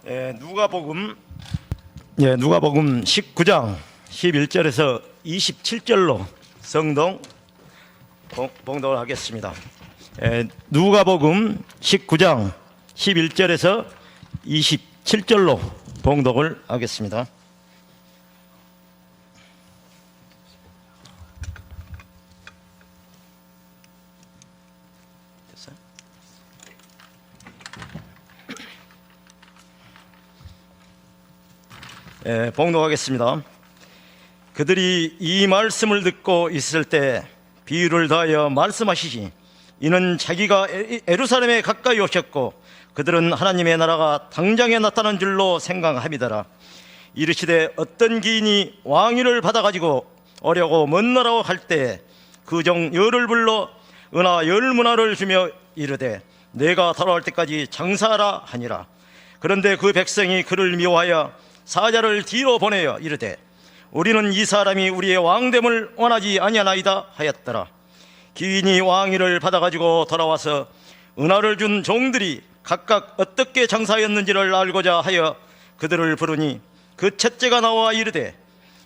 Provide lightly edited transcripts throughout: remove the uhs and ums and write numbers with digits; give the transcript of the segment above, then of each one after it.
누가복음 19장 11절에서 27절로 성동 봉독을 하겠습니다. 누가복음 19장 11절에서 27절로 봉독을 하겠습니다. 봉독하겠습니다. 그들이 이 말씀을 듣고 있을 때 비유를 더하여 말씀하시지, 이는 자기가 예루살렘에 가까이 오셨고 그들은 하나님의 나라가 당장에 나타난 줄로 생각함이더라. 이르시되 어떤 기인이 왕위를 받아가지고 오려고 먼 나라로 갈 때 그 종 열을 불러 은하 10문화를 주며 이르되 내가 돌아올 때까지 장사하라 하니라. 그런데 그 백성이 그를 미워하여 사자를 뒤로 보내어 이르되 우리는 이 사람이 우리의 왕됨을 원하지 아니하나이다 하였더라. 기인이 왕위를 받아가지고 돌아와서 은하를 준 종들이 각각 어떻게 장사하였는지를 알고자 하여 그들을 부르니 그 첫째가 나와 이르되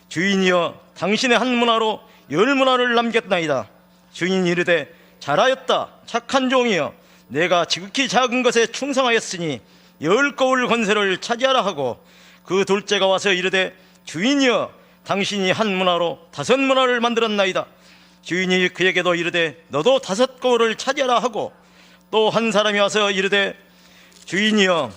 주인이여, 당신의 한 문화로 10문화를 남겼나이다. 주인이 이르되 잘하였다, 착한 종이여, 내가 지극히 작은 것에 충성하였으니 10거울 권세를 차지하라 하고, 그 둘째가 와서 이르되 주인이여, 당신이 한 문화로 5문화를 만들었나이다. 주인이 그에게도 이르되 너도 5거울을 차지하라 하고, 또 한 사람이 와서 이르되 주인이여,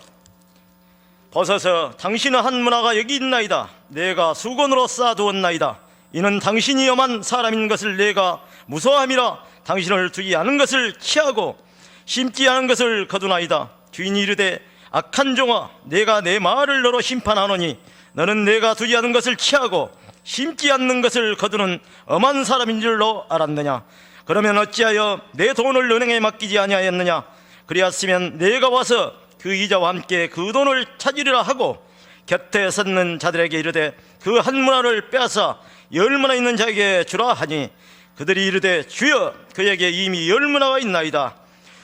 벗어서 당신의 한 문화가 여기 있나이다. 내가 수건으로 쌓아두었나이다. 이는 당신이 엄한 사람인 것을 내가 무서워함이라. 당신을 두지 않은 것을 취하고 심지 않은 것을 거두나이다. 주인이 이르되 악한 종아, 내가 내 말을 너로 심판하노니 너는 내가 두지 않은 것을 취하고 심지 않는 것을 거두는 엄한 사람인 줄로 알았느냐? 그러면 어찌하여 내 돈을 은행에 맡기지 아니하였느냐? 그리하였으면 내가 와서 그 이자와 함께 그 돈을 찾으리라 하고, 곁에 섰는 자들에게 이르되 그 한 문화를 빼앗아 10문화 있는 자에게 주라 하니, 그들이 이르되 주여, 그에게 이미 10문화가 있나이다.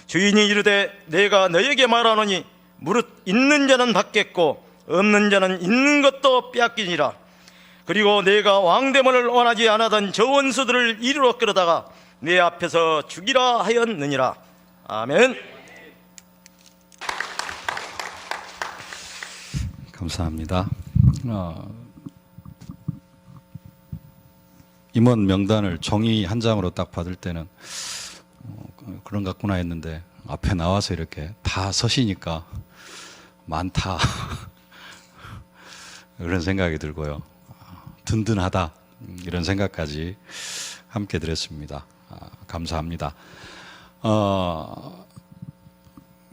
주인이 이르되 내가 너에게 말하노니 무릇 있는 자는 받겠고 없는 자는 있는 것도 빼앗기니라. 그리고 내가 왕됨을 원하지 않았던 저 원수들을 이리로 끌어다가 내 앞에서 죽이라 하였느니라. 아멘. 감사합니다. 임원 명단을 종이 한 장으로 딱 받을 때는 그런 것 같구나 했는데, 앞에 나와서 이렇게 다 서시니까 많다 그런 생각이 들고요, 든든하다 이런 생각까지 함께 드렸습니다. 감사합니다.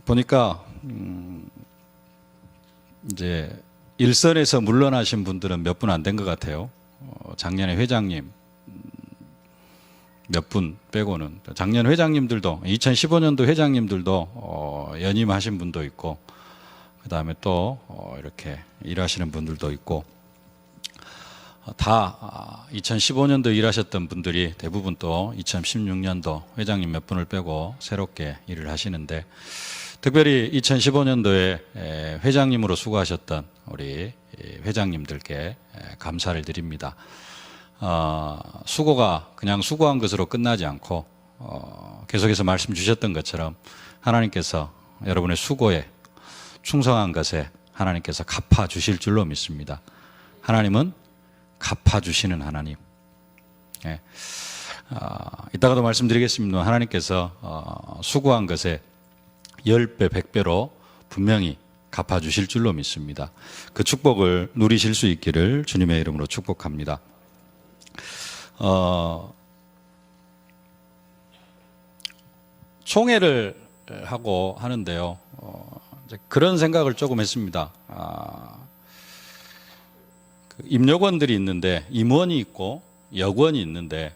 보니까 이제 일선에서 물러나신 분들은 몇 분 안 된 것 같아요. 작년에 회장님 몇 분 빼고는, 작년 회장님들도, 2015년도 회장님들도 연임하신 분도 있고, 그 다음에 또 이렇게 일하시는 분들도 있고, 다 2015년도 일하셨던 분들이 대부분 또 2016년도 회장님 몇 분을 빼고 새롭게 일을 하시는데, 특별히 2015년도에 회장님으로 수고하셨던 우리 회장님들께 감사를 드립니다. 수고가 그냥 수고한 것으로 끝나지 않고, 계속해서 말씀 주셨던 것처럼 하나님께서 여러분의 수고에, 충성한 것에 하나님께서 갚아주실 줄로 믿습니다. 하나님은 갚아주시는 하나님. 이따가도 말씀드리겠습니다. 하나님께서 수고한 것에 10배, 100배로 분명히 갚아주실 줄로 믿습니다. 그 축복을 누리실 수 있기를 주님의 이름으로 축복합니다. 총회를 하고 하는데요, 그런 생각을 조금 했습니다. 임역원들이 있는데, 임원이 있고 역원이 있는데,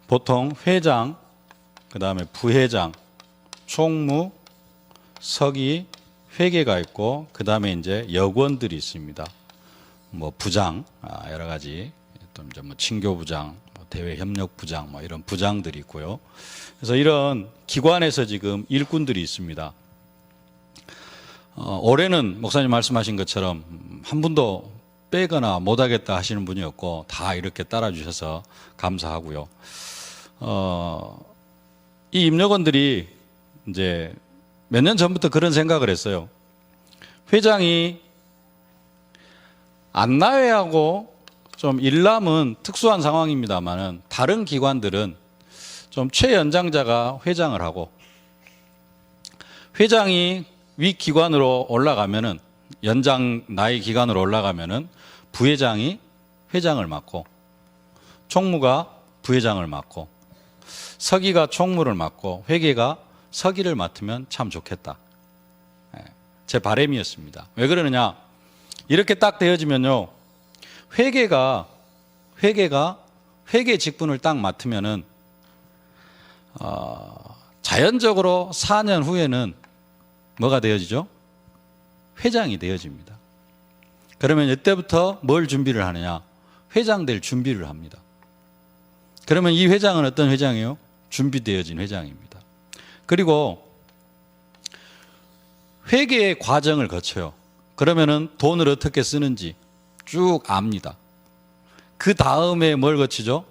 보통 회장, 그 다음에 부회장, 총무, 서기, 회계가 있고, 그 다음에 이제 역원들이 있습니다. 뭐 부장, 여러 가지, 또 이제 뭐 친교부장, 대외협력부장, 뭐 이런 부장들이 있고요. 그래서 이런 기관에서 지금 일꾼들이 있습니다. 올해는 목사님 말씀하신 것처럼 한 분도 빼거나 못하겠다 하시는 분이었고 다 이렇게 따라주셔서 감사하고요. 이 임력원들이 이제 몇 년 전부터 그런 생각을 했어요. 회장이 안나회하고 좀 일남은 특수한 상황입니다만은 다른 기관들은 좀 최연장자가 회장을 하고 회장이 위 기관으로 올라가면은 연장 나이 기관으로 올라가면은 부회장이 회장을 맡고 총무가 부회장을 맡고 서기가 총무를 맡고 회계가 서기를 맡으면 참 좋겠다. 제 바람이었습니다. 왜 그러느냐? 이렇게 딱 되어지면요. 회계가 회계 직분을 딱 맡으면은 자연적으로 4년 후에는 뭐가 되어지죠? 회장이 되어집니다. 그러면 이때부터 뭘 준비를 하느냐? 회장 될 준비를 합니다. 그러면 이 회장은 어떤 회장이에요? 준비되어진 회장입니다. 그리고 회계의 과정을 거쳐요. 그러면은 돈을 어떻게 쓰는지 쭉 압니다. 그 다음에 뭘 거치죠?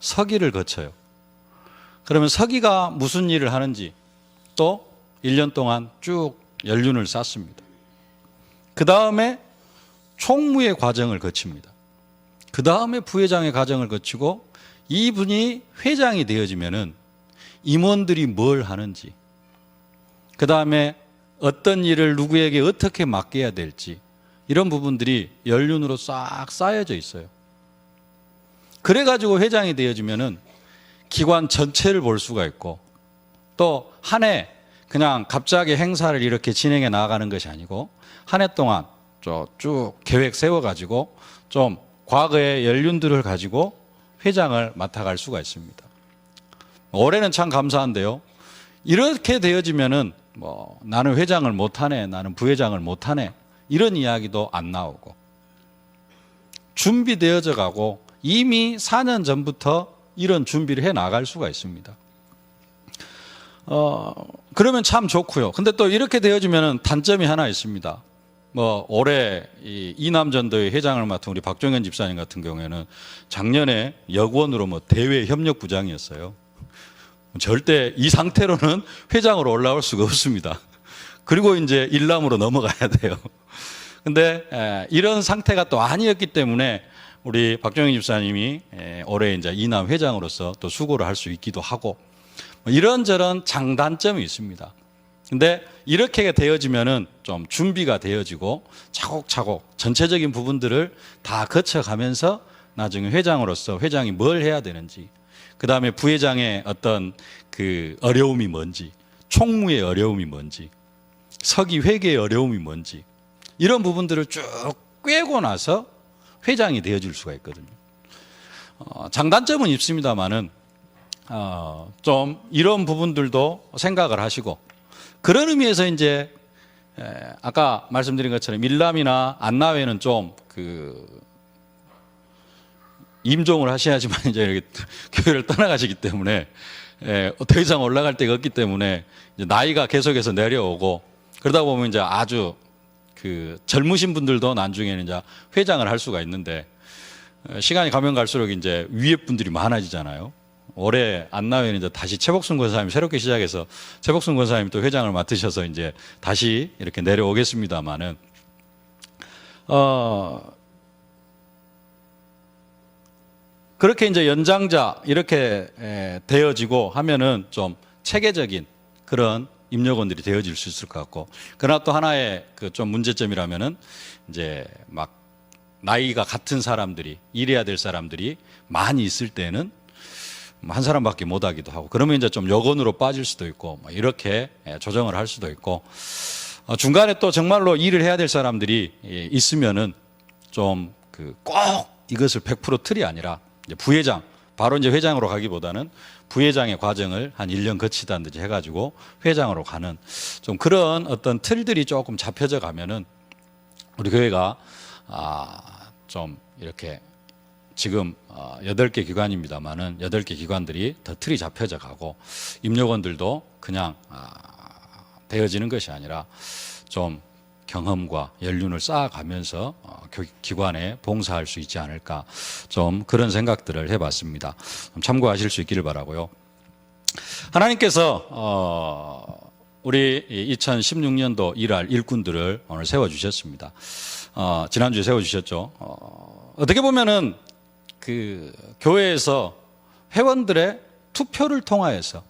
서기를 거쳐요. 그러면 서기가 무슨 일을 하는지 또 1년 동안 쭉 연륜을 쌓습니다. 그 다음에 총무의 과정을 거칩니다. 그 다음에 부회장의 과정을 거치고 이분이 회장이 되어지면은 임원들이 뭘 하는지, 그 다음에 어떤 일을 누구에게 어떻게 맡겨야 될지 이런 부분들이 연륜으로 싹 쌓여져 있어요. 그래가지고 회장이 되어지면은 기관 전체를 볼 수가 있고 또 한 해 그냥 갑자기 행사를 이렇게 진행해 나가는 것이 아니고 한 해 동안 쭉 계획 세워가지고 좀 과거의 연륜들을 가지고 회장을 맡아갈 수가 있습니다. 올해는 참 감사한데요. 이렇게 되어지면은 뭐 나는 회장을 못하네, 나는 부회장을 못하네 이런 이야기도 안 나오고 준비되어져 가고 이미 4년 전부터 이런 준비를 해 나갈 수가 있습니다. 그러면 참 좋고요. 근데 또 이렇게 되어지면은 단점이 하나 있습니다. 뭐 올해 이 이남전도회 회장을 맡은 우리 박종현 집사님 같은 경우에는 작년에 여권으로 뭐 대외 협력 부장이었어요. 절대 이 상태로는 회장으로 올라올 수가 없습니다. 그리고 이제 일남으로 넘어가야 돼요. 근데 이런 상태가 또 아니었기 때문에 우리 박종현 집사님이 올해 이제 이남 회장으로서 또 수고를 할 수 있기도 하고 이런저런 장단점이 있습니다. 근데 이렇게 되어지면은 좀 준비가 되어지고 차곡차곡 전체적인 부분들을 다 거쳐가면서 나중에 회장으로서 회장이 뭘 해야 되는지, 그 다음에 부회장의 어떤 그 어려움이 뭔지, 총무의 어려움이 뭔지, 서기 회계의 어려움이 뭔지 이런 부분들을 쭉 꿰고 나서 회장이 되어질 수가 있거든요. 장단점은 있습니다만은 좀 이런 부분들도 생각을 하시고 그런 의미에서 이제 아까 말씀드린 것처럼 일남이나 안나회는 좀 그 임종을 하셔야지만 이제 이렇게 교회를 떠나가시기 때문에 더 이상 올라갈 데가 없기 때문에 이제 나이가 계속해서 내려오고 그러다 보면 이제 아주 그 젊으신 분들도 나중에는 이제 회장을 할 수가 있는데 시간이 가면 갈수록 이제 위에 분들이 많아지잖아요. 올해 안나회는 이제 다시 최복순 권사님이 새롭게 시작해서 최복순 권사님이 또 회장을 맡으셔서 이제 다시 이렇게 내려오겠습니다만은 그렇게 이제 연장자 이렇게 되어지고 하면은 좀 체계적인 그런 임력원들이 되어질 수 있을 것 같고, 그러나 또 하나의 그 좀 문제점이라면은 이제 막 나이가 같은 사람들이 일해야 될 사람들이 많이 있을 때는 한 사람밖에 못 하기도 하고 그러면 이제 좀 여건으로 빠질 수도 있고 뭐 이렇게 조정을 할 수도 있고 중간에 또 정말로 일을 해야 될 사람들이 있으면은 좀 그 꼭 이것을 100% 틀이 아니라 이제 부회장 바로 이제 회장으로 가기보다는 부회장의 과정을 한 1년 거치다든지 해가지고 회장으로 가는 좀 그런 어떤 틀들이 조금 잡혀져 가면은 우리 교회가 좀 이렇게 지금 8개 기관입니다만은 8개 기관들이 더 틀이 잡혀져 가고 임력원들도 그냥 되어지는 것이 아니라 좀 경험과 연륜을 쌓아가면서 기관에 봉사할 수 있지 않을까, 좀 그런 생각들을 해봤습니다. 참고하실 수 있기를 바라고요. 하나님께서 우리 2016년도 일할 일꾼들을 오늘 세워주셨습니다. 지난주에 세워주셨죠. 어떻게 보면은 그 교회에서 회원들의 투표를 통하여서,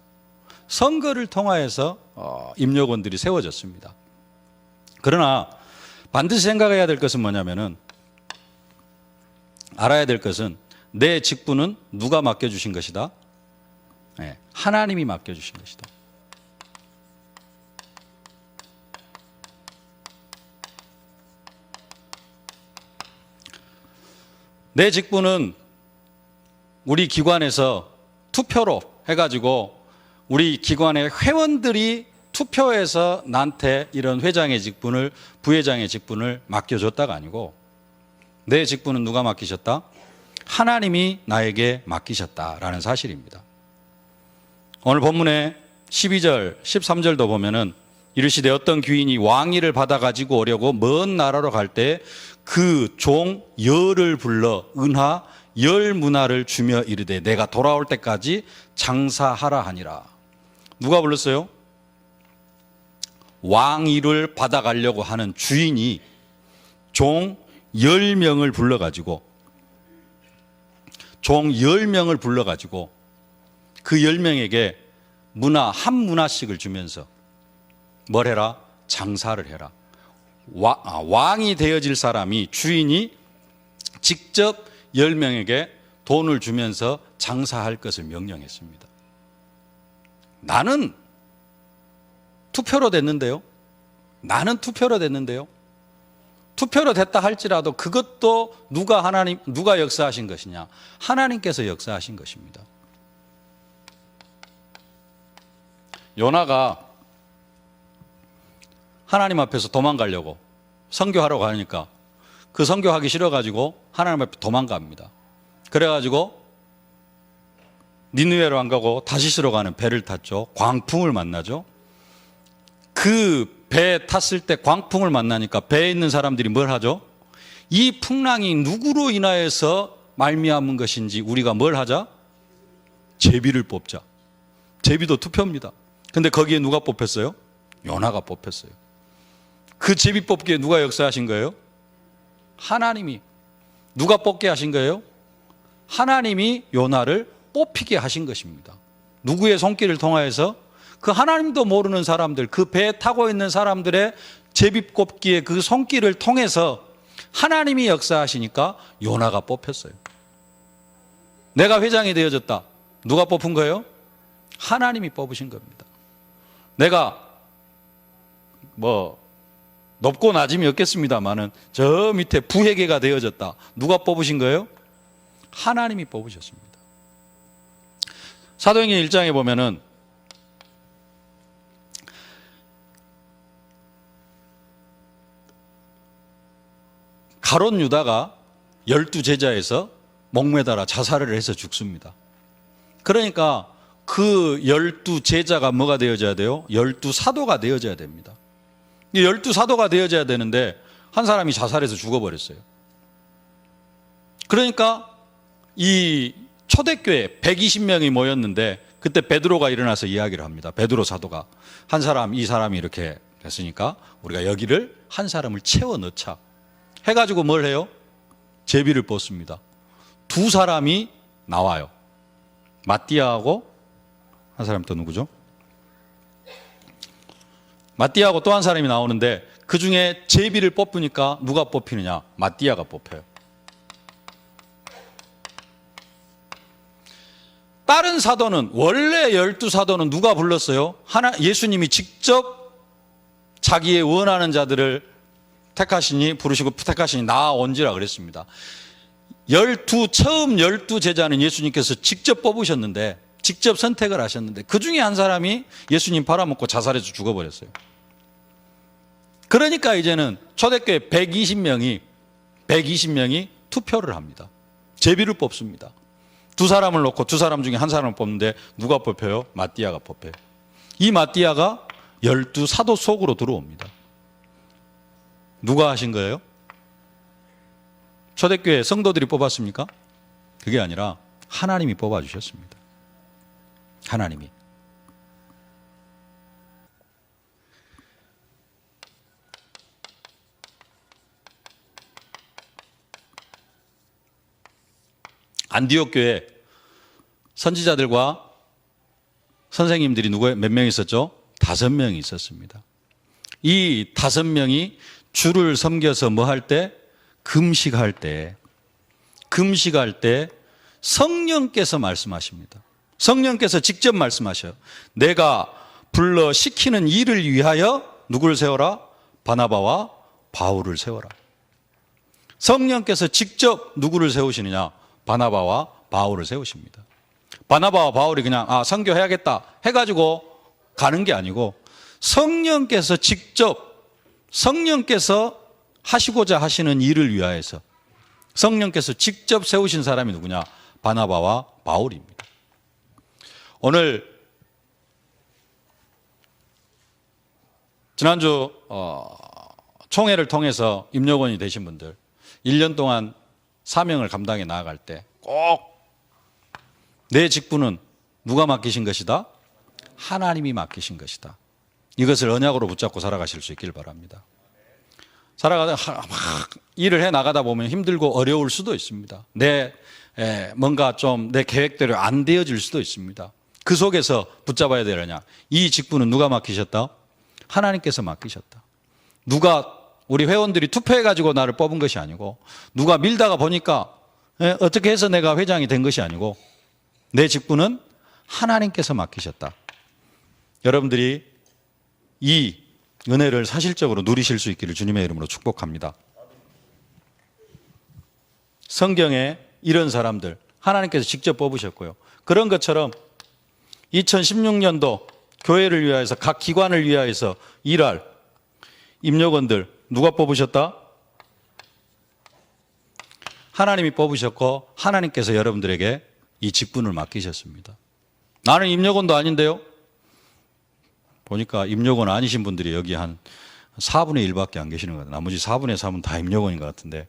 선거를 통하여서 임력원들이 세워졌습니다. 그러나 반드시 생각해야 될 것은 뭐냐면은, 알아야 될 것은 내 직분은 누가 맡겨주신 것이다? 네, 하나님이 맡겨주신 것이다. 내 직분은 우리 기관에서 투표로 해가지고 우리 기관의 회원들이 투표해서 나한테 이런 회장의 직분을, 부회장의 직분을 맡겨줬다가 아니고, 내 직분은 누가 맡기셨다? 하나님이 나에게 맡기셨다라는 사실입니다. 오늘 본문의 12절, 13절도 보면은 이르시되 어떤 귀인이 왕위를 받아가지고 오려고 먼 나라로 갈 때 그 종 열을 불러 은하 열 문화를 주며 이르되 내가 돌아올 때까지 장사하라 하니라. 누가 불렀어요? 왕위를 받아가려고 하는 주인이 종 10명을 불러가지고, 종 10명을 불러가지고 그 10명에게 문화 한 문화씩을 주면서 뭘 해라? 장사를 해라. 왕이 되어질 사람이, 주인이 직접 10명에게 돈을 주면서 장사할 것을 명령했습니다. 나는 투표로 됐는데요. 투표로 됐다 할지라도 그것도 누가 역사하신 것이냐? 하나님께서 역사하신 것입니다. 요나가 하나님 앞에서 도망가려고 선교하러 가니까 그 선교하기 싫어가지고 하나님 앞에 도망갑니다. 그래가지고 니느웨로 안 가고 다시스로 가는 배를 탔죠. 광풍을 만나죠. 그 배 탔을 때 광풍을 만나니까 배에 있는 사람들이 뭘 하죠? 이 풍랑이 누구로 인하여서 말미암은 것인지 우리가 뭘 하자? 제비를 뽑자. 제비도 투표입니다. 근데 거기에 누가 뽑혔어요? 요나가 뽑혔어요. 그 제비 뽑기에 누가 역사하신 거예요? 하나님이. 누가 뽑게 하신 거예요? 하나님이 요나를 뽑히게 하신 것입니다. 누구의 손길을 통하여서? 그 하나님도 모르는 사람들, 그 배에 타고 있는 사람들의 제비 뽑기의 그 손길을 통해서 하나님이 역사하시니까 요나가 뽑혔어요. 내가 회장이 되어졌다. 누가 뽑은 거예요? 하나님이 뽑으신 겁니다. 내가 높고 낮음이 없겠습니다만은 저 밑에 부회계가 되어졌다. 누가 뽑으신 거예요? 하나님이 뽑으셨습니다. 사도행전 1장에 보면은 가롯 유다가 12제자에서 목매달아 자살을 해서 죽습니다. 그러니까 그 12제자가 뭐가 되어져야 돼요? 12사도가 되어져야 됩니다. 이 12사도가 되어져야 되는데 한 사람이 자살해서 죽어버렸어요. 그러니까 이 초대교회 120명이 모였는데 그때 베드로가 일어나서 이야기를 합니다. 베드로 사도가 한 사람, 이 사람이 이렇게 됐으니까 우리가 여기를 한 사람을 채워 넣자 해가지고 뭘 해요? 제비를 뽑습니다. 두 사람이 나와요. 마띠아하고 한 사람 또 누구죠? 마띠아하고 또 한 사람이 나오는데 그 중에 제비를 뽑으니까 누가 뽑히느냐? 마띠아가 뽑혀요. 다른 사도는, 원래 12사도는 누가 불렀어요? 예수님이 직접 자기의 원하는 자들을 부르시고 택하시니 나아온지라 그랬습니다. 처음 12제자는 예수님께서 직접 뽑으셨는데, 직접 선택을 하셨는데 그 중에 한 사람이 예수님 팔아먹고 자살해서 죽어버렸어요. 그러니까 이제는 초대교회 120명이 투표를 합니다. 제비를 뽑습니다. 두 사람을 놓고 두 사람 중에 한 사람을 뽑는데 누가 뽑혀요? 마띠아가 뽑혀요. 이 마띠아가 12사도 속으로 들어옵니다. 누가 하신 거예요? 초대교회 성도들이 뽑았습니까? 그게 아니라 하나님이 뽑아주셨습니다. 하나님이. 안디옥 교회 선지자들과 선생님들이 몇 명 있었죠? 5명이 있었습니다. 이 5명이 주를 섬겨서 뭐 할 때? 금식할 때 성령께서 말씀하십니다. 성령께서 직접 말씀하셔요. 내가 불러 시키는 일을 위하여 누구를 세워라? 바나바와 바울을 세워라. 성령께서 직접 누구를 세우시느냐? 바나바와 바울을 세우십니다. 바나바와 바울이 그냥 선교해야겠다 해가지고 가는 게 아니고 성령께서 직접 성령께서 하시고자 하시는 일을 위하여서 성령께서 직접 세우신 사람이 누구냐? 바나바와 바울입니다. 오늘 지난주 총회를 통해서 임력원이 되신 분들 1년 동안 사명을 감당해 나아갈 때 꼭 내 직분은 누가 맡기신 것이다? 하나님이 맡기신 것이다. 이것을 언약으로 붙잡고 살아가실 수 있길 바랍니다. 살아가다 막 일을 해 나가다 보면 힘들고 어려울 수도 있습니다. 뭔가 좀 내 계획대로 안 되어질 수도 있습니다. 그 속에서 붙잡아야 되느냐? 이 직분은 누가 맡기셨다? 하나님께서 맡기셨다. 우리 회원들이 투표해가지고 나를 뽑은 것이 아니고 누가 밀다가 보니까 어떻게 해서 내가 회장이 된 것이 아니고 내 직분은 하나님께서 맡기셨다. 여러분들이 이 은혜를 사실적으로 누리실 수 있기를 주님의 이름으로 축복합니다. 성경에 이런 사람들 하나님께서 직접 뽑으셨고요. 그런 것처럼 2016년도 교회를 위하여서 각 기관을 위하여서 일할 임력원들 누가 뽑으셨다? 하나님이 뽑으셨고 하나님께서 여러분들에게 이 직분을 맡기셨습니다. 나는 임력원도 아닌데요. 보니까 임력원 아니신 분들이 여기 한 4분의 1밖에 안 계시는 것 같아요. 나머지 4분의 3은 다 임력원인 것 같은데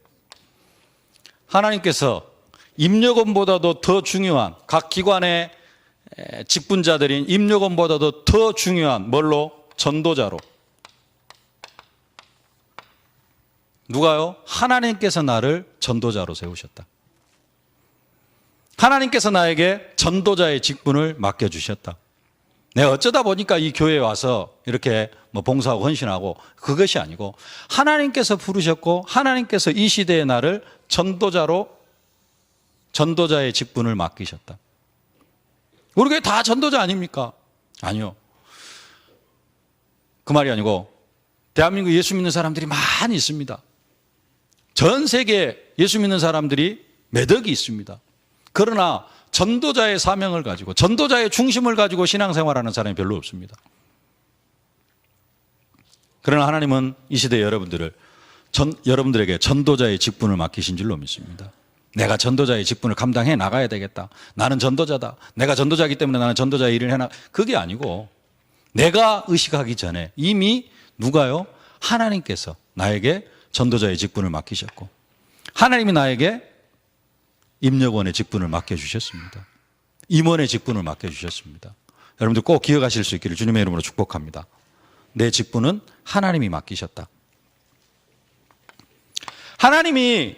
하나님께서 임력원보다도 더 중요한 각 기관의 직분자들인 임력원보다도 더 중요한 뭘로? 전도자로. 누가요? 하나님께서 나를 전도자로 세우셨다. 하나님께서 나에게 전도자의 직분을 맡겨주셨다. 내가 어쩌다 보니까 이 교회에 와서 이렇게 봉사하고 헌신하고 그것이 아니고 하나님께서 부르셨고 하나님께서 이 시대의 나를 전도자의 직분을 맡기셨다. 우리 교회 다 전도자 아닙니까? 아니요. 그 말이 아니고 대한민국 예수 믿는 사람들이 많이 있습니다. 전 세계에 예수 믿는 사람들이 매덕이 있습니다. 그러나 전도자의 사명을 가지고 전도자의 중심을 가지고 신앙생활하는 사람이 별로 없습니다. 그러나 하나님은 이 시대의 여러분들에게 전도자의 직분을 맡기신 줄로 믿습니다. 내가 전도자의 직분을 감당해 나가야 되겠다. 나는 전도자다. 내가 전도자이기 때문에 나는 전도자의 일을 해나. 그게 아니고 내가 의식하기 전에 이미 누가요? 하나님께서 나에게 전도자의 직분을 맡기셨고 하나님이 나에게 임력원의 직분을 맡겨주셨습니다. 임원의 직분을 맡겨주셨습니다. 여러분들 꼭 기억하실 수 있기를 주님의 이름으로 축복합니다. 내 직분은 하나님이 맡기셨다. 하나님이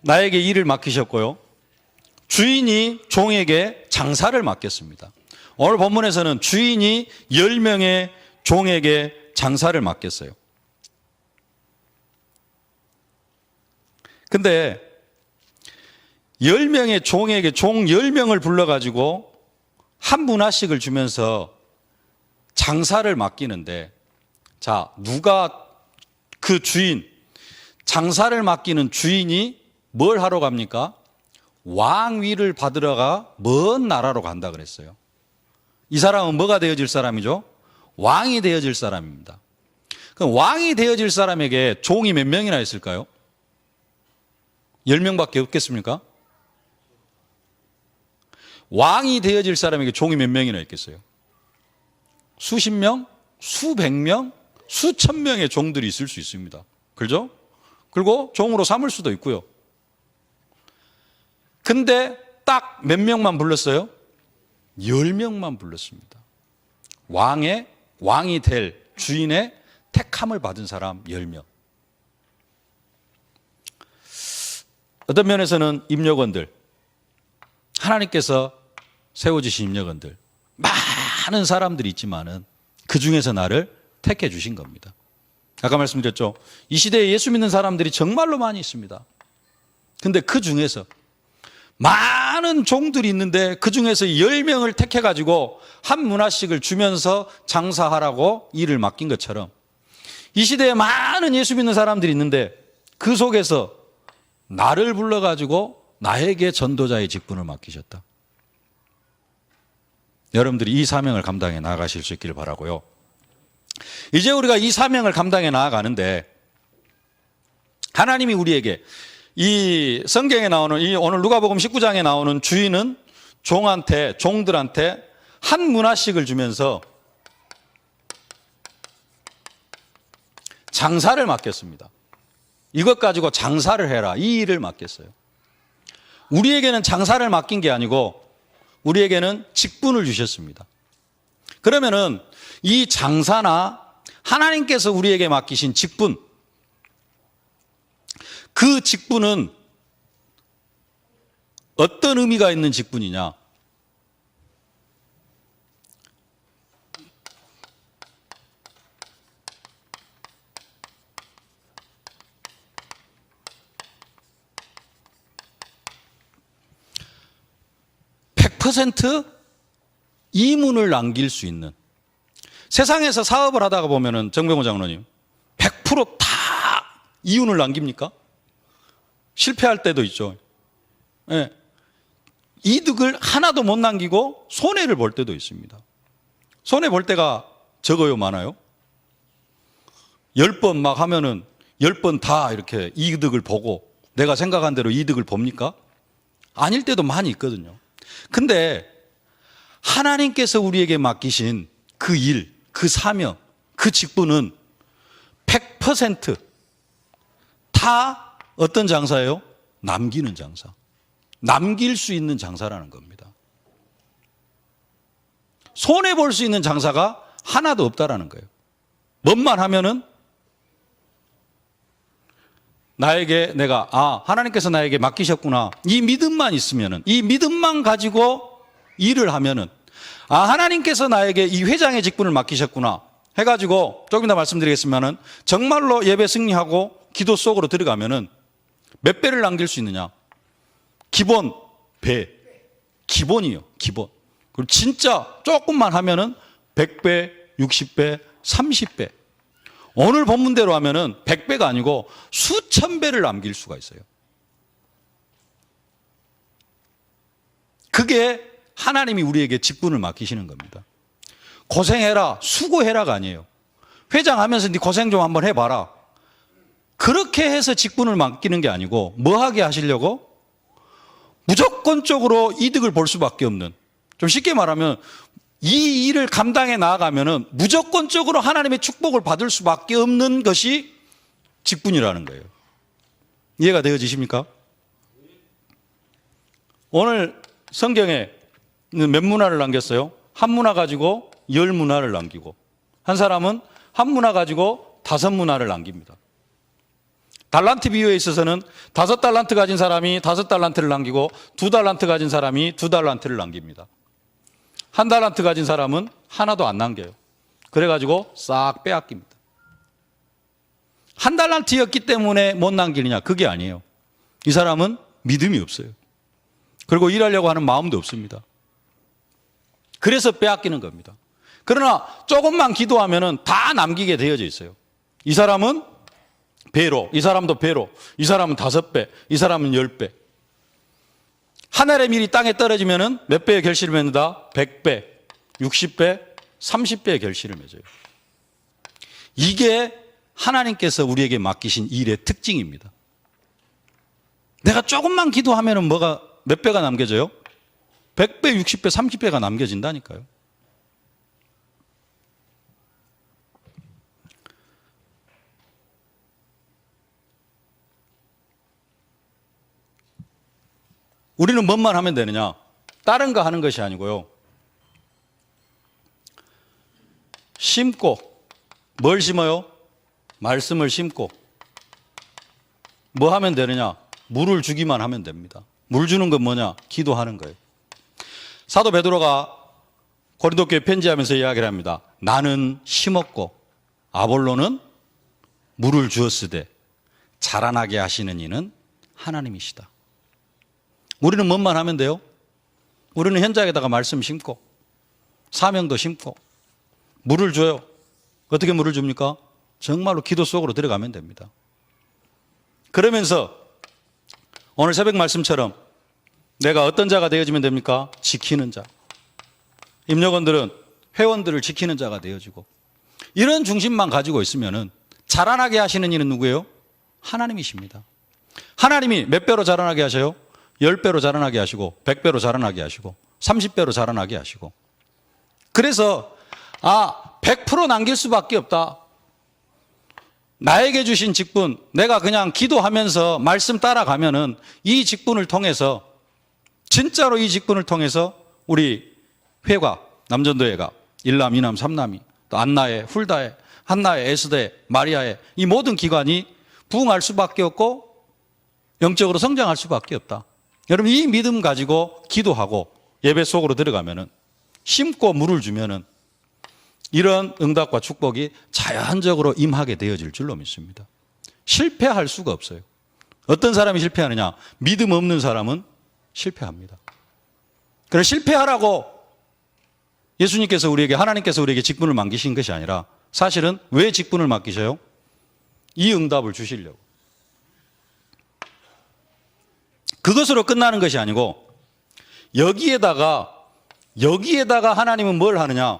나에게 일을 맡기셨고요. 주인이 종에게 장사를 맡겼습니다. 오늘 본문에서는 주인이 10명의 종에게 장사를 맡겼어요. 근데 10명의 종에게 종 10명을 불러가지고 한 문화씩을 주면서 장사를 맡기는데 자, 누가 그 주인, 장사를 맡기는 주인이 뭘 하러 갑니까? 왕위를 받으러가 먼 나라로 간다 그랬어요. 이 사람은 뭐가 되어질 사람이죠? 왕이 되어질 사람입니다. 그럼 왕이 되어질 사람에게 종이 몇 명이나 있을까요? 10명밖에 없겠습니까? 왕이 되어질 사람에게 종이 몇 명이나 있겠어요? 수십 명? 수백 명? 수천 명의 종들이 있을 수 있습니다. 그죠? 그리고 종으로 삼을 수도 있고요. 근데 딱 몇 명만 불렀어요? 10명만 불렀습니다. 왕이 될 주인의 택함을 받은 사람 10명. 어떤 면에서는 임력원들, 하나님께서 세워주신 임력원들, 많은 사람들이 있지만은 그 중에서 나를 택해 주신 겁니다. 아까 말씀드렸죠. 이 시대에 예수 믿는 사람들이 정말로 많이 있습니다. 근데 그 중에서 많은 종들이 있는데 그 중에서 10명을 택해가지고 한 문화씩을 주면서 장사하라고 일을 맡긴 것처럼 이 시대에 많은 예수 믿는 사람들이 있는데 그 속에서 나를 불러가지고 나에게 전도자의 직분을 맡기셨다. 여러분들이 이 사명을 감당해 나아가실 수 있기를 바라고요. 이제 우리가 이 사명을 감당해 나아가는데 하나님이 우리에게 이 성경에 나오는 이 오늘 누가복음 19장에 나오는 주인은 종들한테 한 문화씩을 주면서 장사를 맡겼습니다. 이것 가지고 장사를 해라. 이 일을 맡겼어요. 우리에게는 장사를 맡긴 게 아니고 우리에게는 직분을 주셨습니다. 그러면은 이 장사나 하나님께서 우리에게 맡기신 직분, 그 직분은 어떤 의미가 있는 직분이냐? %100% 이문을 남길 수 있는, 세상에서 사업을 하다가 보면은 정병호 장로님 100% 다 이윤을 남깁니까? 실패할 때도 있죠. 네. 이득을 하나도 못 남기고 손해를 볼 때도 있습니다. 손해 볼 때가 적어요, 많아요? 10번 막 하면은 10번 다 이렇게 이득을 보고 내가 생각한 대로 이득을 봅니까? 아닐 때도 많이 있거든요. 근데 하나님께서 우리에게 맡기신 그 일, 그 사명, 그 직분은 100% 다 어떤 장사예요? 남기는 장사. 남길 수 있는 장사라는 겁니다. 손해볼 수 있는 장사가 하나도 없다라는 거예요. 뭔만 하면은 나에게 하나님께서 나에게 맡기셨구나. 이 믿음만 있으면은, 이 믿음만 가지고 일을 하면은, 하나님께서 나에게 이 회장의 직분을 맡기셨구나 해가지고 조금 더 말씀드리겠지만은 정말로 예배 승리하고 기도 속으로 들어가면은 몇 배를 남길 수 있느냐? 기본 배. 기본이요, 기본. 그리고 진짜 조금만 하면은 100배, 60배, 30배. 오늘 본문대로 하면은 100배가 아니고 수천 배를 남길 수가 있어요. 그게 하나님이 우리에게 직분을 맡기시는 겁니다. 고생해라, 수고해라가 아니에요. 회장하면서 네 고생 좀 한번 해봐라. 그렇게 해서 직분을 맡기는 게 아니고 뭐 하게 하시려고? 무조건적으로 이득을 볼 수밖에 없는, 좀 쉽게 말하면 이 일을 감당해 나아가면은 무조건적으로 하나님의 축복을 받을 수밖에 없는 것이 직분이라는 거예요. 이해가 되어지십니까? 오늘 성경에 몇 문화를 남겼어요? 한 문화 가지고 10문화를 남기고, 한 사람은 한 문화 가지고 5문화를 남깁니다. 달란트 비유에 있어서는 5달란트 가진 사람이 5달란트를 남기고 2달란트 가진 사람이 2달란트를 남깁니다. 1달란트 가진 사람은 하나도 안 남겨요. 그래가지고 싹 빼앗깁니다. 1달란트였기 때문에 못 남기느냐? 그게 아니에요. 이 사람은 믿음이 없어요. 그리고 일하려고 하는 마음도 없습니다. 그래서 빼앗기는 겁니다. 그러나 조금만 기도하면은 다 남기게 되어져 있어요. 이 사람은 배로, 이 사람도 배로, 이 사람은 5배, 이 사람은 10배. 하늘의 밀이 땅에 떨어지면은 몇 배의 결실을 맺는다? 100배, 60배, 30배의 결실을 맺어요. 이게 하나님께서 우리에게 맡기신 일의 특징입니다. 내가 조금만 기도하면은 몇 배가 남겨져요? 100배, 60배, 30배가 남겨진다니까요. 우리는 뭔만 하면 되느냐? 다른 거 하는 것이 아니고요. 심고, 뭘 심어요? 말씀을 심고. 뭐 하면 되느냐? 물을 주기만 하면 됩니다. 물 주는 건 뭐냐? 기도하는 거예요. 사도 베드로가 고린도 교회 편지하면서 이야기를 합니다. 나는 심었고 아볼로는 물을 주었으되 자라나게 하시는 이는 하나님이시다. 우리는 뭔만 하면 돼요? 우리는 현장에다가 말씀 심고 사명도 심고 물을 줘요. 어떻게 물을 줍니까? 정말로 기도 속으로 들어가면 됩니다. 그러면서 오늘 새벽 말씀처럼 내가 어떤 자가 되어지면 됩니까? 지키는 자. 임력원들은 회원들을 지키는 자가 되어지고 이런 중심만 가지고 있으면은 자라나게 하시는 이는 누구예요? 하나님이십니다. 하나님이 몇 배로 자라나게 하셔요? 10배로 자라나게 하시고 100배로 자라나게 하시고 30배로 자라나게 하시고 그래서 100% 남길 수밖에 없다. 나에게 주신 직분, 내가 그냥 기도하면서 말씀 따라가면은 이 직분을 통해서 진짜로 이 직분을 통해서 우리 회가, 남전도회가, 일남, 이남, 삼남이, 또 안나회, 훌다회, 한나회, 에스대, 마리아회 이 모든 기관이 부흥할 수밖에 없고 영적으로 성장할 수밖에 없다. 여러분 이 믿음 가지고 기도하고 예배 속으로 들어가면은 심고 물을 주면은 이런 응답과 축복이 자연적으로 임하게 되어질 줄로 믿습니다. 실패할 수가 없어요. 어떤 사람이 실패하느냐? 믿음 없는 사람은 실패합니다. 그래서 실패하라고 예수님께서 우리에게, 하나님께서 우리에게 직분을 맡기신 것이 아니라 사실은 왜 직분을 맡기셔요? 이 응답을 주시려고. 그것으로 끝나는 것이 아니고 여기에다가 하나님은 뭘 하느냐?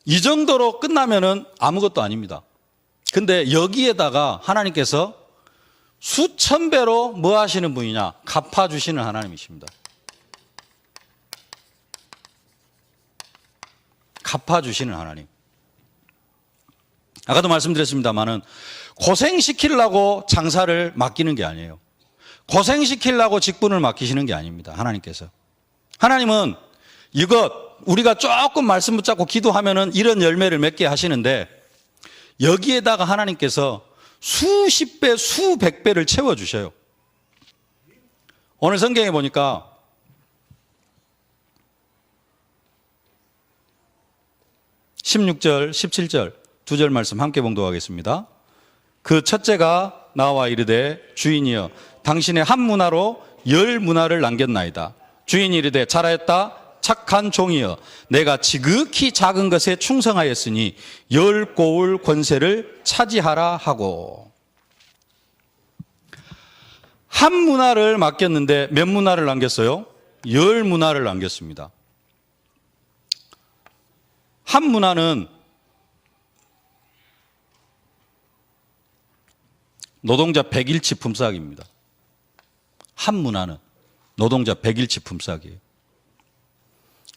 이 정도로 끝나면은 아무것도 아닙니다. 근데 여기에다가 하나님께서 수천 배로 뭐 하시는 분이냐? 갚아주시는 하나님이십니다. 갚아주시는 하나님. 아까도 말씀드렸습니다마는 고생시키려고 장사를 맡기는 게 아니에요. 고생시키려고 직분을 맡기시는 게 아닙니다. 하나님께서. 하나님은 이것 우리가 조금 말씀 붙잡고 기도하면은 이런 열매를 맺게 하시는데 여기에다가 하나님께서 수십 배, 수백 배를 채워주셔요. 오늘 성경에 보니까 16절, 17절 두 절 말씀 함께 봉독하겠습니다. 그 첫째가 나와 이르되 주인이여 당신의 한 문화로 10문화를 남겼나이다. 주인이 이르되 잘하였다 착한 종이여 내가 지극히 작은 것에 충성하였으니 10고울 권세를 차지하라 하고. 한 문화를 맡겼는데 몇 문화를 남겼어요? 10문화를 남겼습니다. 한 문화는 노동자 100일치 품삯입니다. 한 문화는 노동자 100일치 품삯이에요.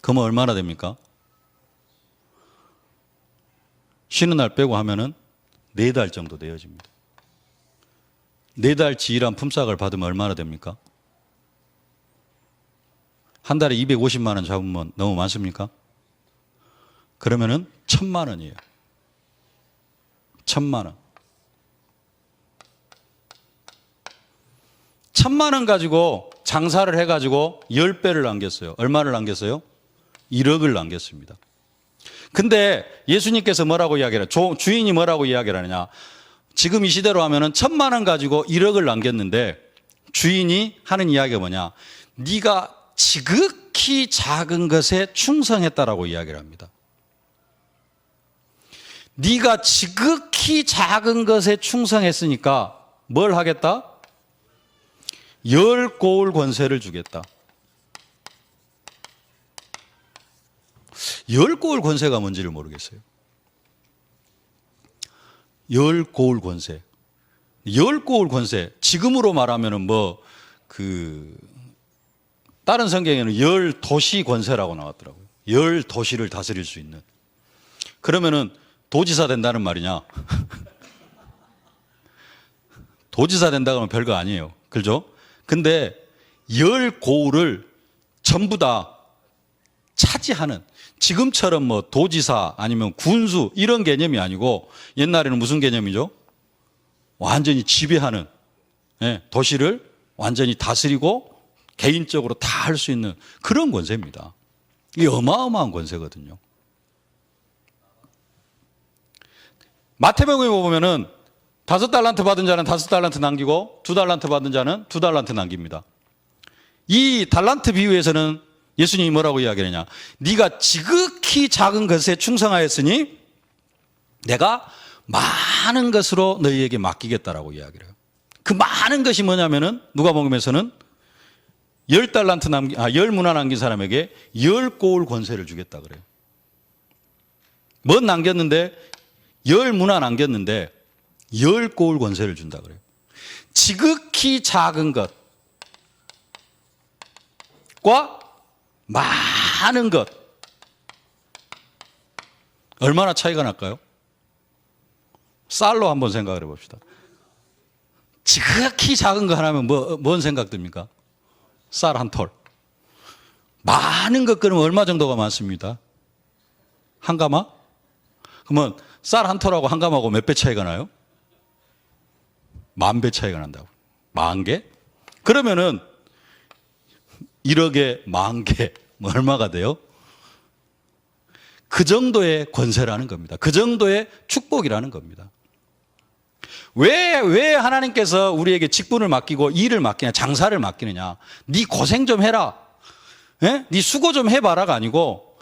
그러면 얼마나 됩니까? 쉬는 날 빼고 하면은 4달 정도 되어집니다. 4달치 일한 품삯을 받으면 얼마나 됩니까? 한 달에 250만 원 잡으면 너무 많습니까? 그러면은 1000만 원이에요. 1000만 원. 1000만 원 가지고 장사를 해가지고 10배를 남겼어요. 얼마를 남겼어요? 1억을 남겼습니다. 근데 예수님께서 뭐라고 이야기를 해요? 주인이 뭐라고 이야기를 하느냐? 지금 이 시대로 하면은 1000만 원 가지고 1억을 남겼는데 주인이 하는 이야기가 뭐냐? 네가 지극히 작은 것에 충성했다라고 이야기를 합니다. 네가 지극히 작은 것에 충성했으니까 뭘 하겠다? 10고울 권세를 주겠다. 10고울 권세가 뭔지를 모르겠어요. 10고울 권세. 10고울 권세. 지금으로 말하면은 다른 성경에는 10도시 권세라고 나왔더라고요. 10도시를 다스릴 수 있는. 그러면은 도지사 된다는 말이냐? 도지사 된다 그러면 별거 아니에요. 그죠? 근데 10고을을 전부 다 차지하는, 지금처럼 뭐 도지사 아니면 군수 이런 개념이 아니고 옛날에는 무슨 개념이죠? 완전히 지배하는, 도시를 완전히 다스리고 개인적으로 다 할 수 있는 그런 권세입니다. 이게 어마어마한 권세거든요. 마태복음에 보면은 5달란트 받은 자는 5달란트 남기고 2달란트 받은 자는 2달란트 남깁니다. 이 달란트 비유에서는 예수님이 뭐라고 이야기하느냐? 네가 지극히 작은 것에 충성하였으니 내가 많은 것으로 너희에게 맡기겠다라고 이야기를 해요. 그 많은 것이 뭐냐면은 누가복음에서는 10문화 남긴 사람에게 10고을 권세를 주겠다 그래요. 뭐 남겼는데 10문화 남겼는데 10고을 권세를 준다 그래요. 지극히 작은 것과 많은 것, 얼마나 차이가 날까요? 쌀로 한번 생각을 해봅시다. 지극히 작은 거 하나면 뭔 생각 듭니까? 쌀 한 톨. 많은 것 그러면 얼마 정도가 많습니다? 한 가마? 그러면 쌀 한 톨하고 한 가마하고 몇 배 차이가 나요? 10,000배 차이가 난다고. 10,000개? 그러면은 1억에 10,000개, 뭐 얼마가 돼요? 그 정도의 권세라는 겁니다. 그 정도의 축복이라는 겁니다. 왜 하나님께서 우리에게 직분을 맡기고 일을 맡기냐, 장사를 맡기느냐? 네 고생 좀 해라. 네 수고 좀 해봐라가 아니고,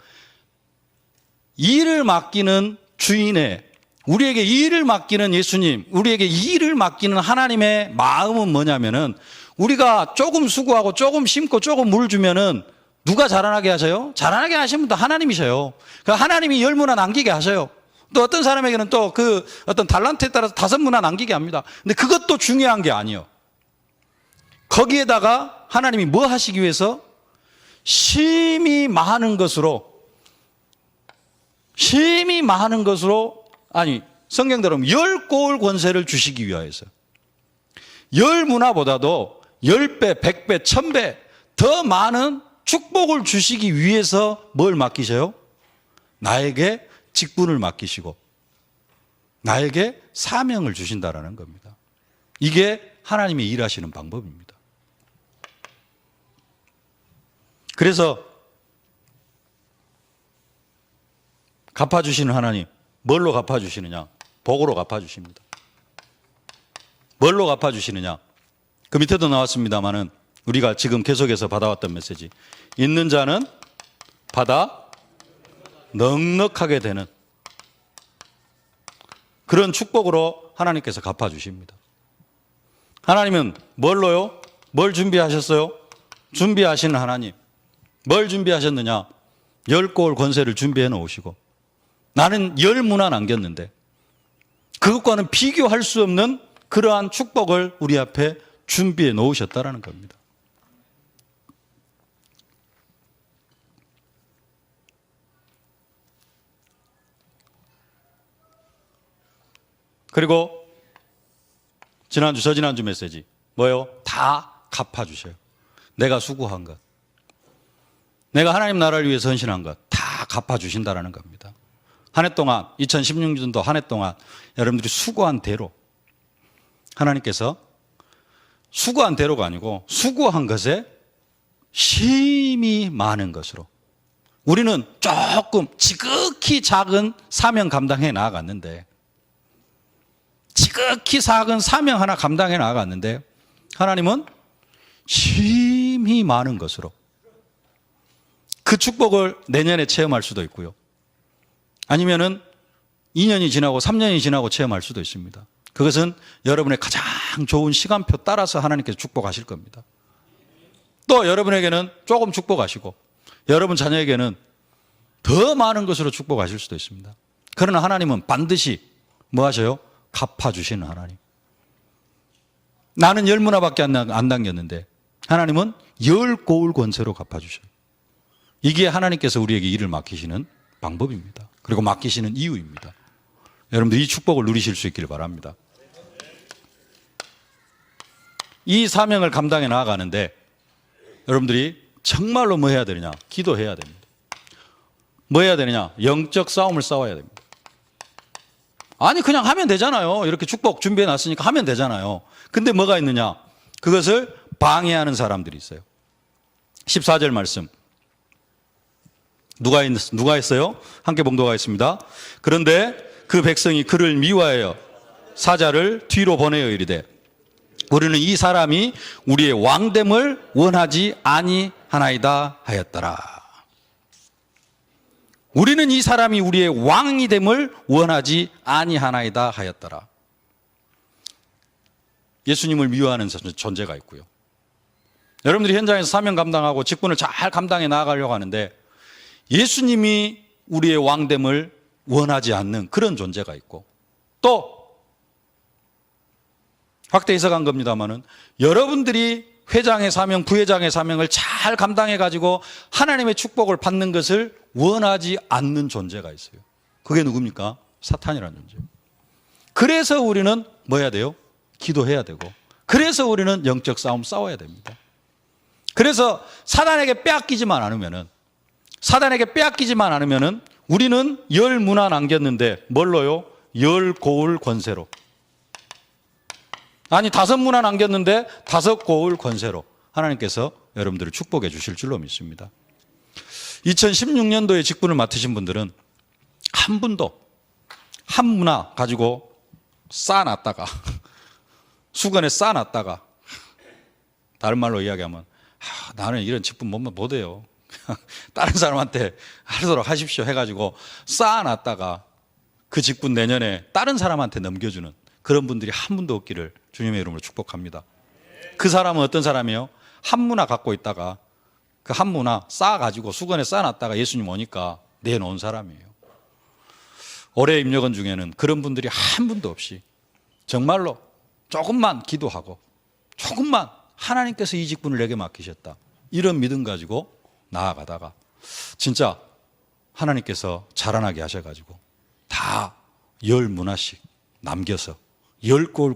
일을 맡기는 주인의, 우리에게 일을 맡기는 예수님, 우리에게 일을 맡기는 하나님의 마음은 뭐냐면은, 우리가 조금 수고하고 조금 심고 조금 물 주면은 누가 자라나게 하세요? 자라나게 하시는 분도 하나님이셔요. 그러니까 하나님이 10문화 남기게 하셔요. 또 어떤 사람에게는 또 그 어떤 달란트에 따라서 5문화 남기게 합니다. 근데 그것도 중요한 게 아니에요. 거기에다가 하나님이 뭐 하시기 위해서? 심히 많은 것으로, 아니, 성경대로 10고을 권세를 주시기 위하여서. 10문화보다도 10배, 100배, 1000배 더 많은 축복을 주시기 위해서 뭘 맡기셔요? 나에게 직분을 맡기시고 나에게 사명을 주신다라는 겁니다. 이게 하나님이 일하시는 방법입니다. 그래서 갚아주시는 하나님, 뭘로 갚아주시느냐? 복으로 갚아주십니다. 뭘로 갚아주시느냐? 그 밑에도 나왔습니다마는 우리가 지금 계속해서 받아왔던 메시지, 있는 자는 받아 넉넉하게 되는 그런 축복으로 하나님께서 갚아주십니다. 하나님은 뭘로요? 뭘 준비하셨어요? 준비하시는 하나님, 뭘 준비하셨느냐? 10고을 권세를 준비해 놓으시고, 나는 10문화 남겼는데 그것과는 비교할 수 없는 그러한 축복을 우리 앞에 준비해 놓으셨다라는 겁니다. 그리고 지난주, 저지난주 메시지 뭐요? 다 갚아주셔요. 내가 수고한 것, 내가 하나님 나라를 위해서 헌신한 것 다 갚아주신다라는 겁니다. 한 해 동안, 2016년도 한 해 동안 여러분들이 수고한 대로 하나님께서, 수고한 대로가 아니고 수고한 것에 심히 많은 것으로, 우리는 조금 지극히 작은 사명 감당해 나아갔는데, 지극히 작은 사명 하나 감당해 나아갔는데 하나님은 심히 많은 것으로 그 축복을 내년에 체험할 수도 있고요, 아니면은 2년이 지나고 3년이 지나고 체험할 수도 있습니다. 그것은 여러분의 가장 좋은 시간표 따라서 하나님께서 축복하실 겁니다. 또 여러분에게는 조금 축복하시고 여러분 자녀에게는 더 많은 것으로 축복하실 수도 있습니다. 그러나 하나님은 반드시 뭐 하셔요? 갚아주시는 하나님. 나는 10문화밖에 안 남겼는데 하나님은 10고을 권세로 갚아주셔요. 이게 하나님께서 우리에게 일을 맡기시는 방법입니다. 그리고 맡기시는 이유입니다. 여러분들 이 축복을 누리실 수 있기를 바랍니다. 이 사명을 감당해 나아가는데 여러분들이 정말로 뭐 해야 되느냐? 기도해야 됩니다. 뭐 해야 되느냐? 영적 싸움을 싸워야 됩니다. 아니 그냥 하면 되잖아요. 이렇게 축복 준비해 놨으니까 하면 되잖아요. 근데 뭐가 있느냐? 그것을 방해하는 사람들이 있어요. 14절 말씀. 누가 했어요? 함께 봉독하겠습니다. 그런데 그 백성이 그를 미워하여 사자를 뒤로 보내어 이르되 우리는 이 사람이 우리의 왕됨을 원하지 아니하나이다 하였더라. 우리는 이 사람이 우리의 왕이 됨을 원하지 아니하나이다 하였더라. 예수님을 미워하는 존재가 있고요. 여러분들이 현장에서 사명 감당하고 직분을 잘 감당해 나가려고 하는데 예수님이 우리의 왕됨을 원하지 않는 그런 존재가 있고, 또 확대 해석한 겁니다만은 여러분들이 회장의 사명, 부회장의 사명을 잘 감당해 가지고 하나님의 축복을 받는 것을 원하지 않는 존재가 있어요. 그게 누굽니까? 사탄이라는 존재. 그래서 우리는 뭐 해야 돼요? 기도해야 되고, 그래서 우리는 영적 싸움 싸워야 됩니다. 그래서 사단에게 빼앗기지만 않으면은 우리는 10문화 남겼는데 뭘로요? 10고울 권세로. 아니 5문화 남겼는데 5고울 권세로 하나님께서 여러분들을 축복해 주실 줄로 믿습니다. 2016년도에 직분을 맡으신 분들은 한 분도 한 문화 가지고 쌓아놨다가 수건에 쌓아놨다가 다른 말로 이야기하면 나는 이런 직분 못해요. 다른 사람한테 하도록 하십시오 해가지고 쌓아놨다가 그 직분 내년에 다른 사람한테 넘겨주는 그런 분들이 한 분도 없기를 주님의 이름으로 축복합니다. 그 사람은 어떤 사람이에요? 한 문화 갖고 있다가 그 한 문화 쌓아가지고 수건에 쌓아놨다가 예수님 오니까 내놓은 사람이에요. 올해 입력원 중에는 그런 분들이 한 분도 없이 정말로 조금만 기도하고 조금만 하나님께서 이 직분을 내게 맡기셨다, 이런 믿음 가지고 나아가다가 진짜 하나님께서 자라나게 하셔가지고 다 10문화씩 남겨서 10골